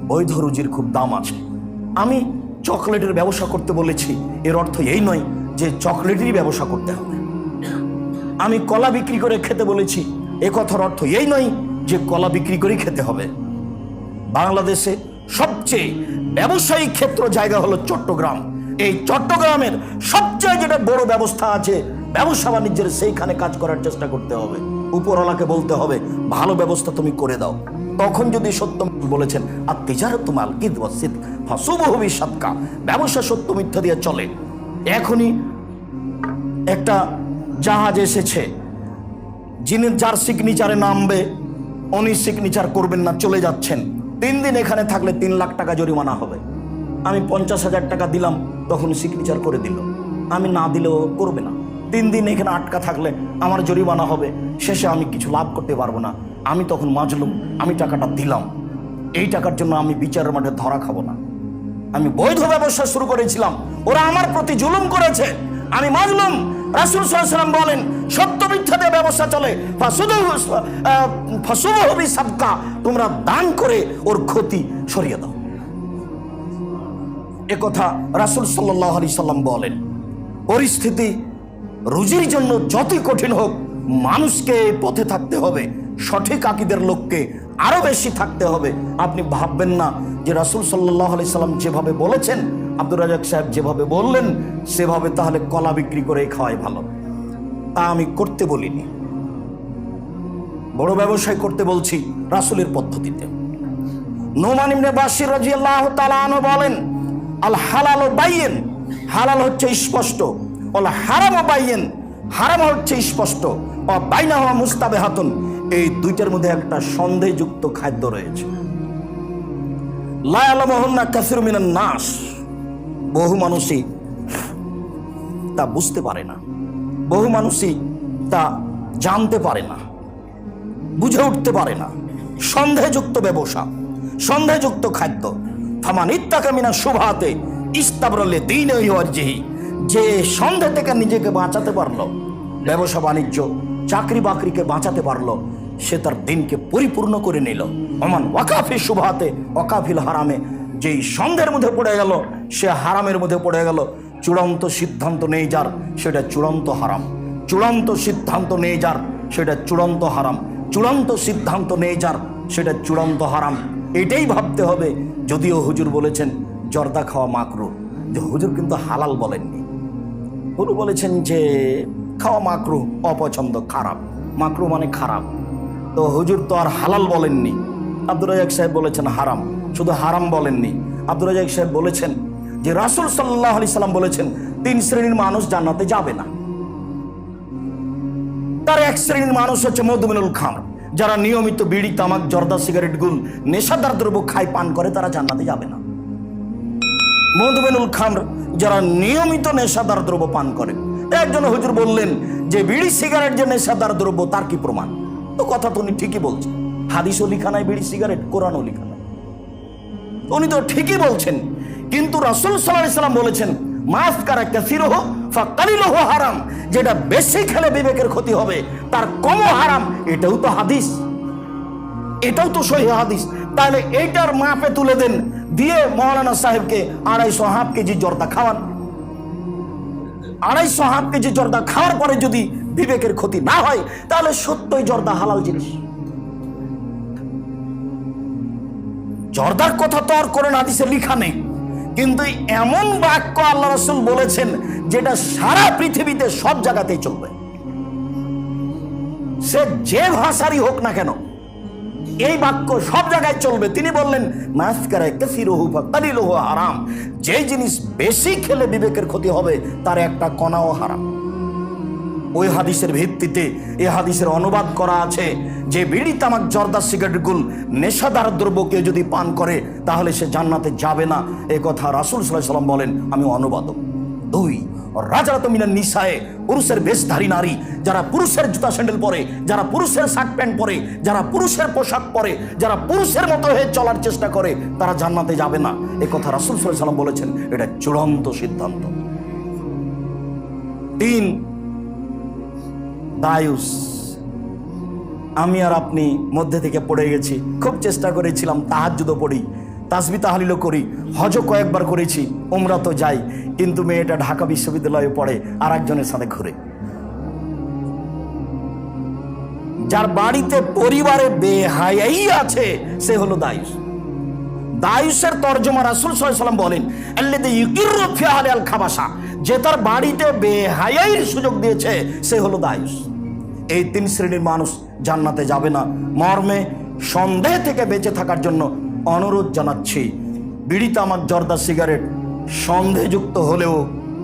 বৈধ রুজির খুব দাম আছে। আমি চকলেটের ব্যবসা করতে বলেছি, এর অর্থ এই নয় যে চকলেটেরই ব্যবসা করতে হবে। আমি কলা বিক্রি করে খেতে বলেছি, এ কথার অর্থ এই নয় যে কলা বিক্রি করে খেতে হবে। বাংলাদেশে সবচেয়ে ব্যবসায়িক ক্ষেত্র জায়গা হলো চট্টগ্রাম। এই চট্টগ্রামের সবচেয়ে যেটা বড় ব্যবস্থা আছে ব্যবসা বাণিজ্যের, সেইখানে কাজ করার চেষ্টা করতে হবে। উপরওয়ালাকে বলতে হবে ভালো ব্যবস্থা তুমি করে দাও। তখন যদি সত্য বলেছেন, আর তিজারাতু মাল কিযব ওয়াস সিদক ফাসুবহু বিসাদকা, ব্যবসা সত্য মিথ্যা দিয়ে চলে। এখনই একটা জাহাজ এসেছে, যিনি যার সিগনেচারে নামবে উনি সিগনেচার করবেন না, চলে যাচ্ছেন। 3 দিন এখানে থাকলে 3 লাখ টাকা জরিমানা হবে। আমি 50,000 টাকা দিলাম, তখন সিগনেচার করে দিল। আমি না দিলেও করবে না। 3 দিন এখানে আটকা থাকলে আমার জরিমানা হবে, শেষে আমি কিছু লাভ করতে পারবো না। আমি তখন মাজলুম, আমি টাকাটা দিলাম, এই টাকার জন্য আমি বিচারের মাঠে ধরা খাবো না। আমি বৈধ ব্যবসা শুরু করেছিলাম, ওরা আমার প্রতি জুলুম করেছে, আমি মাজলুম। রাসূল সাল্লাল্লাহু আলাইহি ওয়াসাল্লাম বলেন, সত্য মিথ্যা দিয়ে ব্যবসা চলে, ফাসুবহু বিসাদকা, তোমরা দান করে ওর ক্ষতি সরিয়ে দাও। এ কথা রাসূল সাল্লাল্লাহু আলাইহি সাল্লাম বলেন। পরিস্থিতি রুজির জন্য যতই কঠিন হোক, মানুষকে পথে থাকতে হবে, সঠিক আকীদার লোককে আরো বেশি থাকতে হবে। আপনি ভাববেন না যে রাসূল সাল্লাল্লাহু আলাইহি সাল্লাম যেভাবে বলেছেন আব্দুর রাজাক সাহেব যেভাবে বললেন সেভাবে তাহলে কলা বিক্রি করে খাওয়াই ভালো। তা আমি করতে বলিনি, বড় ব্যবসায় করতে বলছি রাসূলের পদ্ধতিতে। নোমান ইবনে বাশির রাদিয়াল্লাহু তাআলা আনহু বলেন, আল হালাল বাইয়িন, হালাল হচ্ছে স্পষ্ট, ওয়াল হারাম বাইয়িন, হারাম হচ্ছে স্পষ্ট, ওয়া বাইনাহুমা মুস্তাবিহাতুন, এই দুইটার মধ্যে একটা সন্দেহযুক্ত খাদ্য রয়েছে। লা ইয়ালামুহুন্না কাসীরুম মিনান নাস, বহু মানুষই তা বুঝতে পারে না, বহু মানুষই তা জানতে পারে না, বুঝে উঠতে পারে না। সন্দেহযুক্ত ব্যবসা, সন্দেহযুক্ত খাদ্য। ফামান ইত্তাকা মিনা শুবহাতে ইস্তাবরা লিদীনিহি ওয়া ওয়াজহিহি, যে সন্দেহ থেকে নিজেকে বাঁচাতে পারলো, ব্যবসা বাণিজ্য চাকরি বাকরিকে বাঁচাতে পারলো, সে তার দিনকে পরিপূর্ণ করে নিল। ওমান ওয়াকাফি শুবহাতে ওয়াকাফিল হারামে, যেই সন্দেহের মধ্যে পড়ে গেল সে হারামের মধ্যে পড়ে গেল। চূড়ান্ত সিদ্ধান্ত নেই যার, সেটা চূড়ান্ত হারাম। চূড়ান্ত সিদ্ধান্ত নেই যার, সেটা চূড়ান্ত হারাম। চূড়ান্ত সিদ্ধান্ত নেই যার, সেটা চূড়ান্ত হারাম। এটাই ভাবতে হবে। যদিও হুজুর বলেছেন জর্দা খাওয়া মাকরুহ, যে হুজুর কিন্তু হালাল বলেননি। হুজুর বলেছেন যে খাওয়া মাকরুহ, অপছন্দ, খারাপ। মাকরুহ মানে খারাপ, তো হুজুর তো আর হালাল বলেননি। আব্দুর রাজাক সাহেব বলেছেন হারাম, শুধু হারাম বলেননি। আব্দুর রাজাক সাহেব বলেছেন যে রাসূল সাল্লাল্লাহু আলাইহি সাল্লাম বলেছেন 3 শ্রেণীর মানুষ জান্নাতে যাবে না। তার এক শ্রেণীর মানুষ হচ্ছে মদমিনুল খামর, যারা নিয়মিত বিড়ি, তামাক, জর্দা, সিগারেট, গুল, নেশাদার দ্রব্য খায়, পান করে, তারা জান্নাতে যাবে না। মদমিনুল খামর, যারা নিয়মিত নেশাদার দ্রব্য পান করে। একজন হুজুর বললেন যে বিড়ি সিগারেট যে নেশাদার দ্রব্য, তার কি প্রমাণ? তো কথা তো উনি ঠিকই বলছেন, হাদিসও লিখা নাই বিড়ি সিগারেট, কোরআনও লিখা নাই, উনি তো ঠিকই বলছেন। কিন্তু রাসূল সাল্লাল্লাহু আলাইহি সাল্লাম বলেছেন মাসকারা কাসীরুহু ফাকালিলুহু হারাম, যেটা বেশি খেলে বিবেকের ক্ষতি হবে তার কমও হারাম। এটাও তো হাদিস, এটাও তো সহিহ হাদিস। তাহলে এইটার মাপে তুলে দেন, দিয়ে মাওলানা সাহেবকে 250 কেজি জর্দা খাওয়ান। 250 কেজি জর্দা খাওয়ার পরে যদি বিবেকের ক্ষতি না হয়, তাহলে সত্যই জর্দা হালাল জিনিস। জর্দার কথা তো আর কোরআন হাদিসে লেখা নেই, কিন্তু এমন বাক্য আল্লাহ রাসূল বলেছেন যেটা সারা পৃথিবীতে সব জায়গাতেই চলবে, সে যে ভাষারই হোক না কেন, এই বাক্য সব জায়গায় চলবে। তিনি বললেন মাসকারা কাসীরুহু ফাকালিলুহু হারাম, যে জিনিস বেশি খেলে বিবেকের ক্ষতি হবে তার একটা কণাও হারাম। ওই হাদিসের ভিত্তিতে এই হাদিসের অনুবাদ করা আছে যে বিড়ি, তামাক, জর্দা, সিগারেট, গুল, নেশাদার দ্রব্যকে যদি পান করে তাহলে সে জান্নাতে যাবে না। এই কথা রাসূল সাল্লাল্লাহু আলাইহি সাল্লাম বলেন। আমি অনুবাদক। 2, রাজারাতু মিনান নিসায়ে, পুরুষের বেশধারী নারী, যারা পুরুষের জুতা স্যান্ডেল পরে, যারা পুরুষের শার্ট প্যান্ট পরে, যারা পুরুষের পোশাক পরে, যারা পুরুষের মতো হয়ে চলার চেষ্টা করে, তারা জান্নাতে যাবে না। এই কথা রাসূল সাল্লাল্লাহু আলাইহি সাল্লাম বলেছেন। এটা চূড়ান্ত সিদ্ধান্ত। 3, দায়ুস। আমি আর আপনি মধ্যে থেকে পড়ে গেছি। খুব চেষ্টা করেছিলাম, তাহাজ্জুদও পড়ি, তাসবিহ তাহলিলও করি, হজও কয়েকবার করেছি, উমরা তো যাই, কিন্তু মেয়েটা ঢাকা বিশ্ববিদ্যালয়ে পড়ে আর একজনের সাথে ঘুরে। যার বাড়িতে পরিবারে বেহায়াই আছে সে হলো দায়ুস। দায়ুসের তর্জমা রাসূল সাল্লাল্লাহু আলাইহি সাল্লাম বলেন আল্লাযী ইউকিররু ফি আহলিল খাবাসা, যে তার বাড়িতে বেহায়াইর সুযোগ দিয়েছে সে হলো দায়ুস। এই 3 শ্রেণীর মানুষ জান্নাতে যাবে না। মর্মে সন্দেহ থেকে বেঁচে থাকার জন্য অনুরোধ জানাচ্ছি। বিড়ি, তামাক, জর্দা, সিগারেট সন্দেহযুক্ত হলেও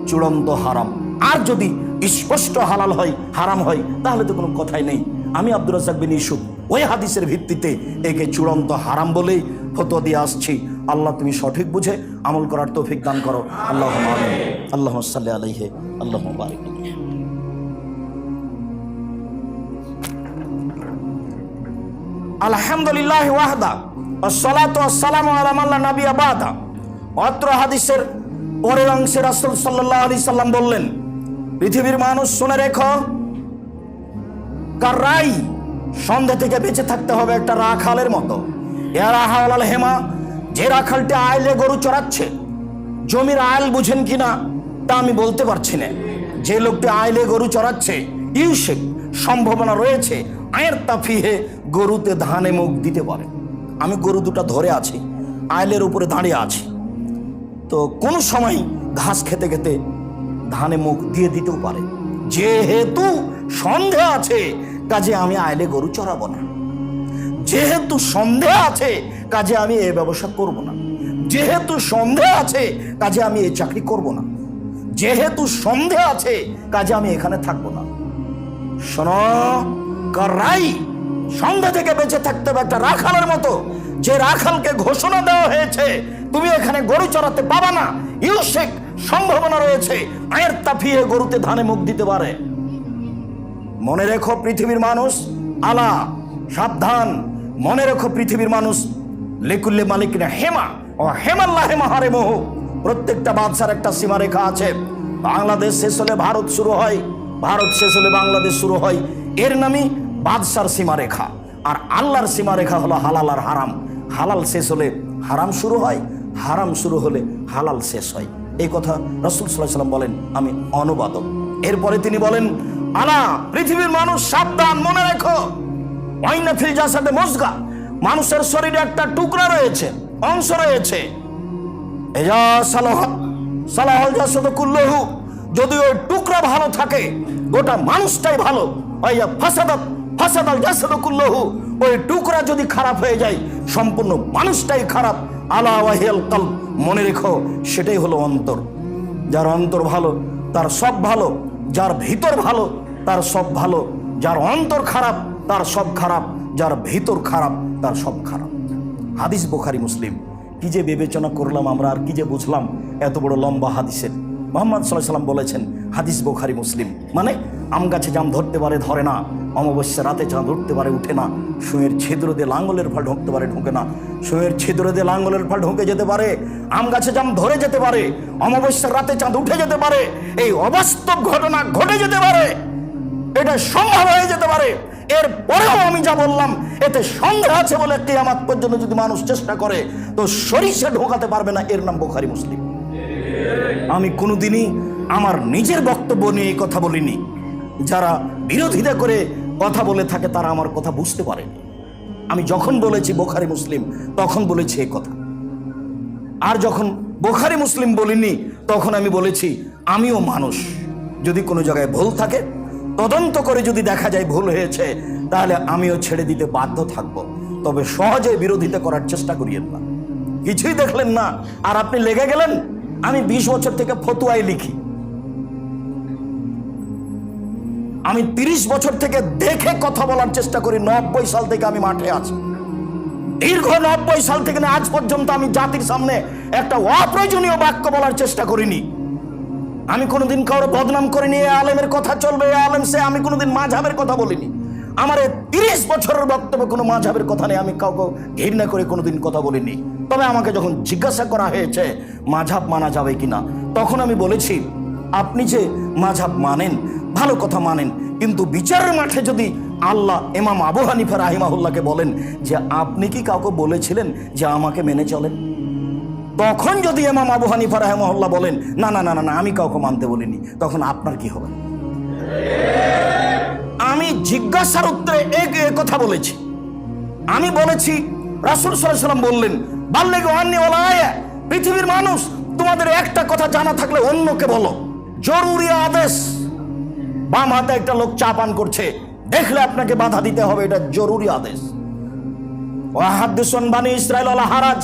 চূড়ান্ত হারাম, আর যদি স্পষ্ট হালাল হয়, হারাম হয়, তাহলে তো কোনো কথাই নেই। আমি আব্দুর রাজ্জাক বিন ইউসুফ ওই হাদিসের ভিত্তিতে একে চূড়ান্ত হারাম বলেই ফতোয়া দিয়ে আসছি। আল্লাহ তুমি সঠিক বুঝে আমল করার তৌফিক দান করো। আল্লাহুম্মা আমিন। আল্লাহুম্মা সাল্লি আলাইহি, আল্লাহুম্মা বারিক আলাইহি। আলহামদুলিল্লাহি ওয়াহদা ওয়াসসালাতু ওয়াসসালামু আলা মান লা নাবিয়্যা বা'দা। অত্র হাদিসের পরের অংশে রাসূল সাল্লাল্লাহু আলাইহি সাল্লাম বললেন, পৃথিবীর মানুষ শুনে রেখো, কাররাই সন্দেহ থেকে বেঁচে থাকতে হবে একটা রাখালের মতো। এরা হাওলাল হেমা, যে রাখালটা আইলে গরু চড়াচ্ছে, জমির আইল বুঝেন কিনা তা আমি বলতে পারছি না। যে লোকটি আইলে গরু চড়াচ্ছে, ইউসেক সম্ভাবনা রয়েছে আয়ের তাফিহে গরুতে ধানে মুখ দিতে পারে। আমি গরু দুটা ধরে আছি, আইলের উপরে দাঁড়িয়ে আছি, তো কোনো সময় ঘাস খেতে খেতে ধানে মুখ দিয়ে দিতেও পারে। যেহেতু সন্দেহ আছে কাজে আমি আইলে গরু চড়াবো না, যেহেতু সন্দেহ আছে কাজে আমি এই ব্যবসা করব না, যেহেতু সন্দেহ আছে কাজে আমি এই চাকরি করব না, যেহেতু সন্দেহ আছে কাজে আমি এখানে থাকবো না। শোনো, কারাই সন্দেহ থেকে বেঁচে থাকতে হবে একটা রাখালের মতো। যে রাখালকে ঘোষণা দেওয়া হয়েছে তুমি এখানে গরু চড়াতে পাবা না, ইউসেক সম্ভাবনা রয়েছে আয়ের তাফিয়ে গরুতে ধানে মুখ দিতে পারে। মনে রেখো পৃথিবীর মানুষ, আলা সাবধান, মনে রেখো পৃথিবীর মানুষ, লেকুল্লে মালিক না হেমা ও হেমাল্লা হেমা হারে মোহ। প্রত্যেকটা বাদশার একটা সীমারেখা আছে। বাংলাদেশ শেষ হলে ভারত শুরু হয়, ভারত শেষ হলে বাংলাদেশ শুরু হয়। এর নামই বাদশার সীমারেখা। আর আল্লাহর সীমারেখা হলো হালাল আর হারাম। হালাল শেষ হলে হারাম শুরু হয়, হারাম শুরু হলে হালাল শেষ হয়। এই কথা রাসূল সাল্লাল্লাহু আলাইহি ওয়াসাল্লাম বলেন, আমি অনুবাদক। এরপরে তিনি বলেন, আলা পৃথিবীর মানুষ সাবধান, মনে রেখো ওয়াইনা ফিল জাসাদে মুজগা, মানুষের শরীরে একটা টুকরা রয়েছে, অংশ রয়েছে। এজা সালাহল জাসাদু কুল্লুহু, যদি ওই টুকরা ভালো থাকে গোটা মানুষটাই ভালো। ওয়া ফাসাদাল জাসাদু কুল্লুহু, ওই টুকরা যদি খারাপ হয়ে যায় সম্পূর্ণ মানুষটাই খারাপ। আলা ওয়াহিয়াল কলব, মনে রেখো সেটাই হলো অন্তর। যার অন্তর ভালো তার সব ভালো, যার ভিতর ভালো তার সব ভালো। যার অন্তর খারাপ তার সব খারাপ, যার ভিতর খারাপ তার সব খারাপ। হাদিস বুখারী মুসলিম। কি যে বিবেচনা করলাম আমরা, আর কি যে বুঝলাম এত বড় লম্বা হাদিসের। মুহাম্মদ সাল্লাল্লাহু আলাইহি ওয়াসাল্লাম বলেছেন, হাদিস বুখারী মুসলিম, মানে আম গাছে জাম ধরতে পারে ধরে না, অমাবস্যা রাতে চাঁদ উঠতে পারে উঠে না, সুঁয়ের ছিদ্র দিয়ে লাঙ্গলের ফাল ঢুকতে পারে ঢুকে না, সুঁয়ের ছিদ্র দিয়ে লাঙ্গলের ফাল ঢুকে যেতে পারে, আম গাছে জাম ধরে যেতে পারে, অমাবস্যার রাতে চাঁদ উঠে যেতে পারে, এই অবাস্তব ঘটনা ঘটে যেতে পারে, এটা সম্ভব হয়ে যেতে পারে। এরপরেও আমি যা বললাম এতে সন্দেহ আছে বলে কিয়ামত পর্যন্ত যদি মানুষ চেষ্টা করে তো সরিষা ঢোকাতে পারবে না। এর নাম বুখারী মুসলিম। আমি কোনোদিনই আমার নিজের বক্তব্য নিয়ে এই কথা বলিনি। যারা বিরোধিতা করে কথা বলে থাকে তারা আমার কথা বুঝতে পারেনি। আমি যখন বলেছি বুখারী মুসলিম তখন বলেছি এই কথা। আর যখন বুখারী মুসলিম বলিনি তখন আমি বলেছি আমিও মানুষ, যদি কোনো জায়গায় ভুল থাকে তদন্ত করে যদি দেখা যায় ভুল হয়েছে তাহলে আমিও ছেড়ে দিতে বাধ্য থাকব। তবে সহজে বিরোধিতা করার চেষ্টা করিয়েন না। কিছুই দেখলেন না আর আপনি লেগে গেলেন। আমি 20 বছর থেকে ফতুয়াই লিখি। আমি 30 বছর থেকে দেখে কথা বলার চেষ্টা করি। 90 সাল থেকে আমি মাঠে আছি। দীর্ঘ 90 সাল থেকে আজ পর্যন্ত আমি জাতির সামনে একটা অপ্রয়োজনীয় বাক্য বলার চেষ্টা করিনি। আমি কোনোদিন কারো বদনাম করিনি, এ আলেমের কথা চলবে, এ আলেম সে। আমি কোনোদিন মাযহাবের কথা বলিনি। আমার 30 বছরের বক্তব্য কোনো মাযহাবের কথা নেই। আমি কাউকে ঘৃণা করে কোনোদিন কথা বলিনি। তবে আমাকে যখন জিজ্ঞাসা করা হয়েছে মাযহাব মানা যাবে কিনা, তখন আমি বলেছি আপনি যে মাযহাব মানেন ভালো কথা মানেন, কিন্তু বিচারের মাঠে যদি আল্লাহ ইমাম আবু হানিফা রাহিমাহুল্লাহকে বলেন যে আপনি কি কাউকে বলেছিলেন যে আমাকে মেনে চলেন, তখন যদি ইমাম আবু হানিফা রাহিমাহুল্লাহ বলেন না না না না আমি কাউকে মানতে বলিনি, তখন আপনার কি হবে? আমি জিজ্ঞাসার উত্তরে এক কথা বলেছি। আমি বলেছি রাসূল সাল্লাল্লাহু আলাইহি ওয়াসাল্লাম বললেন বাল্লিগু আন্নী ওয়ালা আয়া, পৃথিবীর মানুষ তোমাদের একটা কথা জানা থাকলে অন্যকে বলো। জরুরি আদেশ। বাম হাতে একটা লোক চা পান করছে, দেখলে আপনাকে বাধা দিতে হবে, এটা জরুরি আদেশ। ওয়া হাদিসুন বানি ইসরাঈল ওয়ালা হারাজ,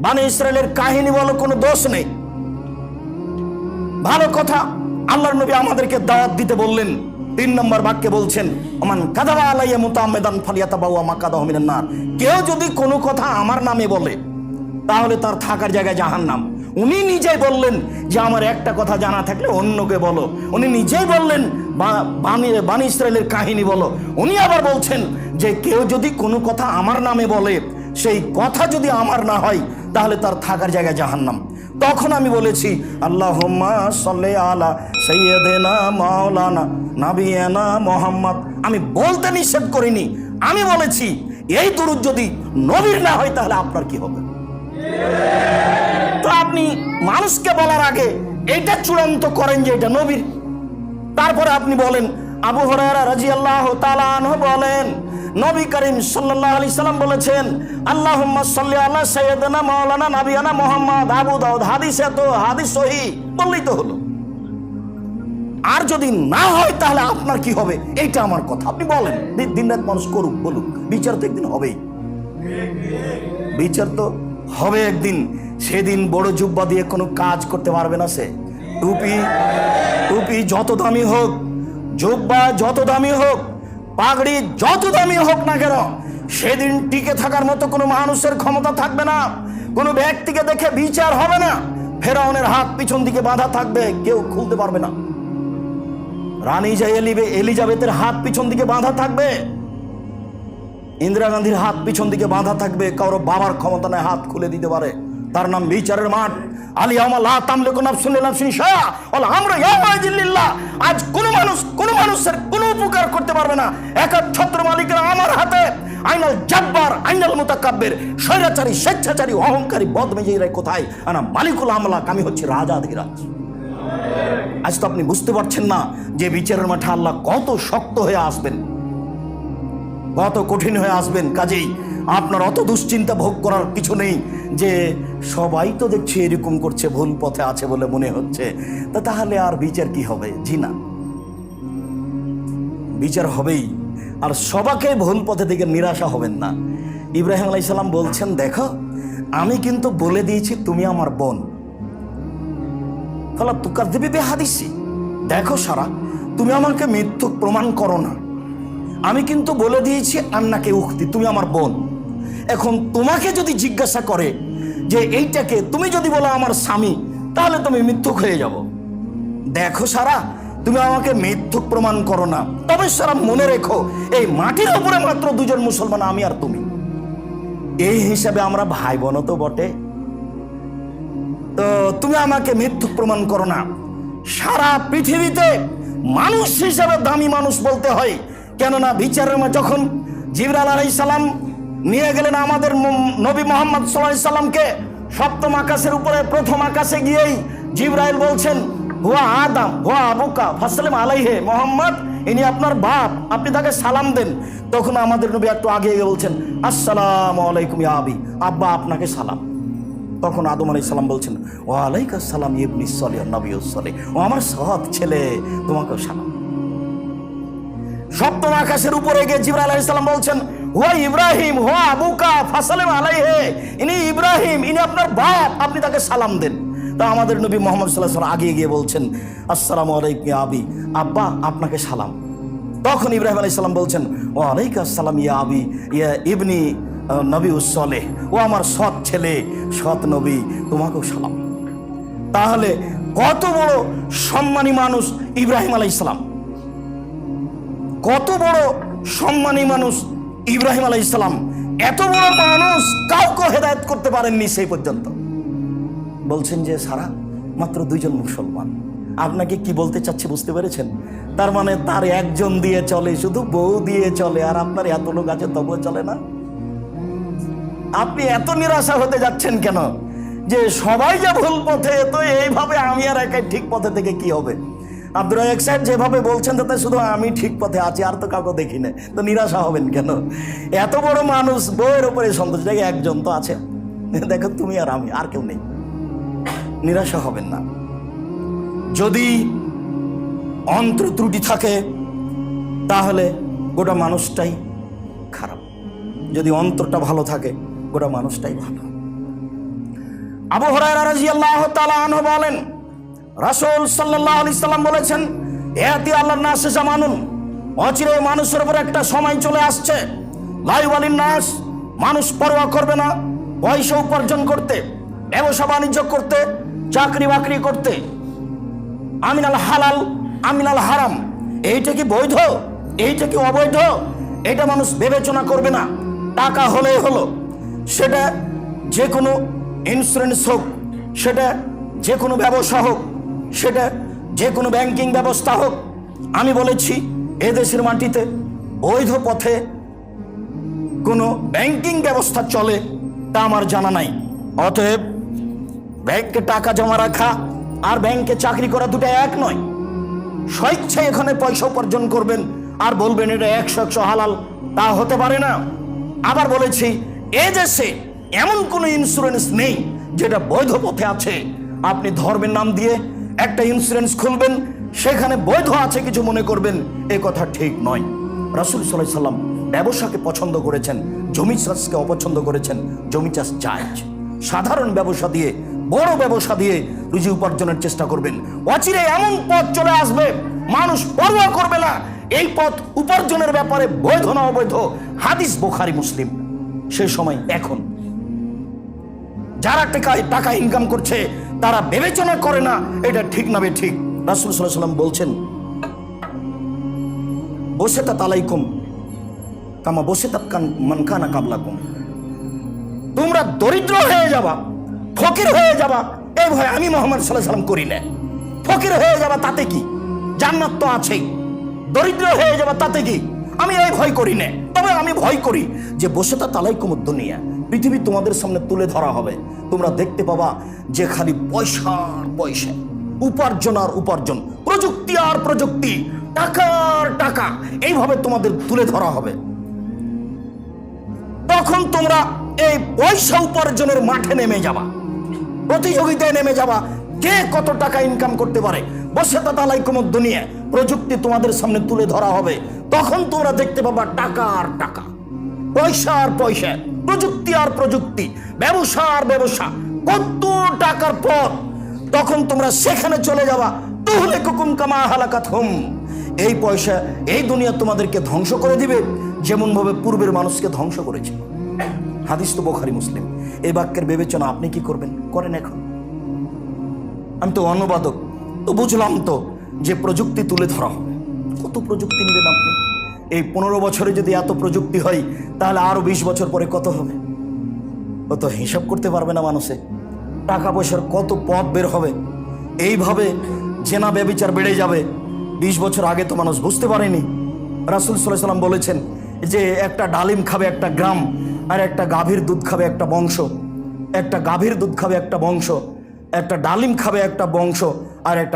বানি ইসরাইলের কাহিনী বলো, কোনো দোষ নেই, ভালো কথা। আল্লাহর নবী আমাদেরকে দাওয়াত দিতে বললেন। 3 নম্বর বাক্যে বলছেন ওমান কাযাবা আলাইয়া মুতাআম্মিদান ফালিয়াতাবাওয়া মাকাদাহু মিনান নার, কেউ যদি কোনো কথা আমার নামে বলে তাহলে তার থাকার জায়গায় জাহান্নাম। উনি নিজেই বললেন যে আমার একটা কথা জানা থাকলে অন্যকে বলো। উনি নিজেই বললেন বানি ইসরাইলের কাহিনী বলো। উনি আবার বলছেন যে কেউ যদি কোনো কথা আমার নামে বলে সেই কথা যদি আমার না হয় তাহলে তার থাকার জায়গায় জাহান্নাম। তখন আমি বলেছি আল্লাহুম্মা সাল্লি আলা সাইয়্যিদিনা মাওলানা নাবিয়ানা মুহাম্মদ। আমি বলতে নিষেধ করিনি, আমি বলেছি এই দুরূদ যদি নবীর না হয় তাহলে আপনার কি হবে? তো আপনি মানুষকে বলার আগে এটা চূড়ান্ত করেন যে এটা নবীর, তারপরে আপনি বলেন আবু হুরায়রা রাদিয়াল্লাহু তাআলা আনহু বলেন নবী করিম সাল্লাল্লাহু আলাইহি সাল্লাম বলেছেন, আল্লাহুম্মা সাল্লি আলা সাইয়্যিদিনা মাওলানা নাবিয়ানা মুহাম্মদ। আবু দাউদ। হাদিসে তো হাদিস সহিহ বললেই তো হলো। আর যদি না হয় তাহলে আপনার কি হবে, এইটা আমার কথা। আপনি বলেন, দিন রাত মানুষ করুক, বলুক, বিচার তো একদিন হবেই। বিচার তো হবে একদিন। সেদিন বড় জুব্বা দিয়ে কোনো কাজ করতে পারবে না সে। টুপি যত দামি হোক, জুব্বা যত দামি হোক, পাগড়ি যত দামি হোক না কেন, সেদিন টিকে থাকার মতো কোনো মানুষের ক্ষমতা থাকবে না। কোনো ব্যক্তিকে দেখে বিচার হবে না। ফেরাউনের হাত পিছন দিকে বাঁধা থাকবে, কেউ খুলতে পারবে না। রানী এলিজাবেথের হাত পিছন দিকে বাঁধা থাকবে, ইন্দিরা গান্ধীর হাত পিছন দিকে বাঁধা থাকবে। কারো বাবার ক্ষমতা নেই হাত খুলে দিতে পারে। তার নাম বিচারের মাঠ। আজ কোন মানুষের কোনো উপকার করতে পারবে না। একচ্ছত্র মালিকের আমার হাতে। আইনাল জাব্বার, আইনাল মুতাকাব্বির। স্বৈরাচারী, স্বেচ্ছাচারী, অহংকারী বদমেজাজিরা কোথায়? আনা মালিকুল আমলাক, আমি হচ্ছে রাজাধিরাজ। আজ তো আপনি বুঝতে পারছেন না যে বিচারের মাঠে আল্লাহ কত শক্ত হয়ে আসবেন, কত কঠিন হয়ে আসবেন। কাজেই আপনার অত দুশ্চিন্তা ভোগ করার কিছু নেই যে সবাই তো দেখছি এরকম করছে, ভুল পথে আছে বলে মনে হচ্ছে, তাহলে আর বিচার কি হবে? জি না, বিচার হবেই। আর সবাকে ভুল পথে থেকে নিরাশা হবেন না। ইব্রাহিম আলাইহিস সালাম বলছেন, দেখো আমি কিন্তু বলে দিয়েছি তুমি আমার বোন। ফালা তুকাযযিবি বিহাদিসি, দেখো সারা, তুমি আমাকে মিথ্যুক প্রমাণ করো না। আমি কিন্তু বলে দিয়েছি আন্নাকে উখতি, তুমি আমার বোন। এখন তোমাকে যদি জিজ্ঞাসা করে যে এইটাকে, তুমি যদি বলো আমার স্বামী, তাহলে তুমি মিথ্যুক হয়ে যাব। দেখো সারা, তুমি আমাকে মিথ্যুক প্রমাণ করো না। তবে সারা মনে রেখো, এই মাটির উপরে মাত্র দুজন মুসলমান, আমি আর তুমি। এই হিসাবে আমরা ভাই বোন তো বটে। তো তুমি আমাকে মিথ্যুক প্রমাণ করো না। সারা পৃথিবীতে মানুষ হিসাবে দামি মানুষ বলতে হয়। কেননা বিচারের যখন জিবরাইল আলাইহিস সালাম নিয়ে গেলেন আমাদের নবী মুহাম্মদ সাল্লাল্লাহু আলাইহি সাল্লামকে সপ্তম আকাশের উপরে, প্রথম আকাশে গিয়েই জিবরাইল বলছেন, হুয়া আদম হুয়া আবুকা ফাসাল্লিম আলাইহি, মুহাম্মদ ইনি আপনার বাপ, আপনি তাকে সালাম দেন। তখন আমাদের নবী একটু আগে গিয়ে বলছেন, আসসালামু আলাইকুম ইয়া আবি, আব্বা আপনাকে সালাম। তখন আদম আলাইহিস সালাম বলছেন, ওয়া আলাইকাস সালাম ইবনি সলিহ নবিয়্যুস সলিহ, ও আমার সৎ ছেলে, তোমাকেও সালাম। সপ্তম আকাশের উপরে গিয়ে জিবরাইল আলাইহিস সালাম বলছেন, হুয়া ইব্রাহিম হুয়া আবুকা ফাসাল্লিম আলাইহি, ইনি ইব্রাহিম, ইনি আপনার বাপ, আপনি তাকে সালাম দেন। তা আমাদের নবী মুহাম্মদ সাল্লাল্লাহু আলাইহি ওয়াসাল্লাম আগিয়ে গিয়ে বলছেন, আসসালামু আলাইকুম ইয়া আবি, আব্বা আপনাকে সালাম। তখন ইব্রাহিম আলাইহিস সালাম বলছেন, ওয়া আলাইকাস সালাম ইয়া আবি ইয়া ইবনি নবিয়্যুস সলিহ, ও আমার সৎ ছেলে, সৎ নবী, তোমাকেও সালাম। তাহলে কত বড় সম্মানী মানুষ ইব্রাহিম আলাইহিস সালাম, কত বড় সম্মানী মানুষ ইব্রাহিম আলাইহিস সালাম। এত বড় মানুষ কাউকে হেদায়েত করতে পারেননি সেই পর্যন্ত। বলছেন যে সারা মাত্র দুইজন মুসলমান। আপনাকে কি বলতে চাচ্ছে বুঝতে পেরেছেন? তার মানে তার একজন দিয়ে চলে, শুধু বউ দিয়ে চলে, আর আপনার এত লোক আছে তবুও চলে না। আপনি এত নিরাশা হতে যাচ্ছেন কেন যে সবাই যে ভুল পথে, তো এইভাবে আমি আর একাই ঠিক পথে থেকে কি হবে? আব্দুর রাজ্জাক সাহেব যেভাবে বলছেন তাতে শুধু আমি ঠিক পথে আছি, আর তো কাউকে দেখি না, তো নিরাশা হবেন কেন? এত বড় মানুষ, বউয়ের উপরে সন্তোষ, দেখে একজন তো আছে, দেখো তুমি আর আমি, আর কেউ নেই। নিরাশা হবেন না। যদি অন্তর ত্রুটি থাকে তাহলে গোটা মানুষটাই খারাপ, যদি অন্তরটা ভালো থাকে গোটা মানুষটাই ভালো। আবু হুরায়রা রাদিয়াল্লাহু তাআলা আনহু বলেন, রাসূল সাল্লাল্লাহু আলাইহি সাল্লাম বলেছেন, ইয়াতি আল্লাহর নাস জামানুন, অচিরে মানুষের উপর একটা সময় চলে আসছে, লা ইউবালিন নাস, মানুষ পরোয়া করবে না পয়সা উপার্জন করতে, ব্যবসা বাণিজ্য করতে, চাকরি বাকরি করতে, আমিনাল হালাল আমিনাল হারাম, এইটা কি বৈধ, এইটা কি অবৈধ, এটা মানুষ বিবেচনা করবে না। টাকা হলেই হলো, সেটা যে কোনো ইন্স্যুরেন্স হোক, সেটা যে কোনো ব্যবসা হোক, সেটা যে কোনো ব্যাংকিং ব্যবস্থা হোক। আমি বলেছি এদেশের মাটিতে বৈধ পথে কোনো ব্যাংকিং ব্যবস্থা চলে তা আমার জানা নাই। অতএব ব্যাংকে টাকা জমা রাখা আর ব্যাংকে চাকরি করা দুটো এক নয়। স্বেচ্ছায় এখানে পয়সা উপার্জন করবেন আর বলবেন এটা 100 হালাল, তা হতে পারে না। আবার বলেছি, এ দেশে এমন কোনো ইন্স্যুরেন্স নেই যেটা বৈধ পথে আছে। আপনি ধর্মের নাম দিয়ে একটা ইন্স্যুরেন্স খুলবেন, সেখানে বৈধ আছে কিছু মনে করবেন, এ কথা ঠিক নয়। রাসূল সাল্লাল্লাহু আলাইহি সাল্লাম ব্যবসাকে পছন্দ করেছেন, জমি চাষকে অপছন্দ করেছেন। জমি চাষ জায়েজ, সাধারণ ব্যবসা দিয়ে, বড় ব্যবসা দিয়ে রুজি উপার্জনের চেষ্টা করবেন। অচিরে এমন পথ চলে আসবে, মানুষ পরোয়া করবে না এই পথ উপার্জনের ব্যাপারে বৈধ না অবৈধ। হাদিস বুখারী মুসলিম। সেই সময় এখন যারা টাকা ইনকাম করছে তারা বিবেচনা করে না এটা ঠিক না ঠিক। রাসূল সাল্লাল্লাহু আলাইহি সাল্লাম বলছেন, বসেতা তালাইকুম কামা বসেতাত মান কানা কাবলাকুম। তোমরা দরিদ্র হয়ে যাবা, ফকির হয়ে যাবা, এই ভয় আমি মুহাম্মদ সাল্লাল্লাহু আলাইহি সাল্লাম করি না। ফকির হয়ে যাবা তাতে কি, জান্নাত তো আছেই। দরিদ্র হয়ে যাবা তাতে কি, আমি এই ভয় করি না। তবে আমি ভয় করি যে বসেতা তালাইকুমুদ দুনিয়া, পৃথিবী তোমাদের সামনে তুলে ধরা হবে। তোমরা দেখতে পাবা যে খালি পয়সার পয়সা, উপার্জন আর উপার্জন, প্রযুক্তি আর প্রযুক্তি, টাকার টাকা, এইভাবে তোমাদের তুলে ধরা হবে। তখন তোমরা এই পয়সা উপার্জনের মাঠে নেমে যাবা, প্রতিযোগিতায় নেমে যাবা, কে কত টাকা ইনকাম করতে পারে। বসেতা তালাইকুমুদ দুনিয়া, প্রযুক্তি তোমাদের সামনে তুলে ধরা হবে। তখন তোমরা দেখতে পাবা টাকা আর টাকা, পয়সা আর পয়সা, প্রযুক্তি আর প্রযুক্তি, ব্যবসা আর ব্যবসা, কত টাকার পথ। তখন তোমরা সেখানে চলে যাবা। তুহলিকুকুম কামা হালাকাতহুম, এই পয়সা, এই দুনিয়া তোমাদেরকে ধ্বংস করে দিবে যেমন ভাবে পূর্বের মানুষকে ধ্বংস করেছে। হাদিস তো বুখারী মুসলিম। এই বাক্যের বিবেচনা আপনি কি করবেন, করেন এখন? আমি তো অনুবাদক, তো বুঝলাম তো যে প্রযুক্তি তুলে ধরা হবে। কত প্রযুক্তি নেবেন আপনি? এই 15 বছরে যদি এত প্রযুক্তি হয়, তাহলে আরো 20 বছর পরে কত হবে? কত হিসাব করতে পারবে না মানুষে। টাকা পয়সার কত পথ বের হবে। এইভাবে জেনা ব্যভিচার বেড়ে যাবে। 20 বছর আগে তো মানুষ বুঝতে পারেনি। রাসূল সাল্লাল্লাহু আলাইহি সাল্লাম বলেছেন যে একটা ডালিম খাবে একটা গ্রাম, আর একটা গাভীর দুধ খাবে একটা বংশ। একটা গাভীর দুধ খাবে একটা বংশ, একটা ডালিম খাবে একটা বংশ, আর একটা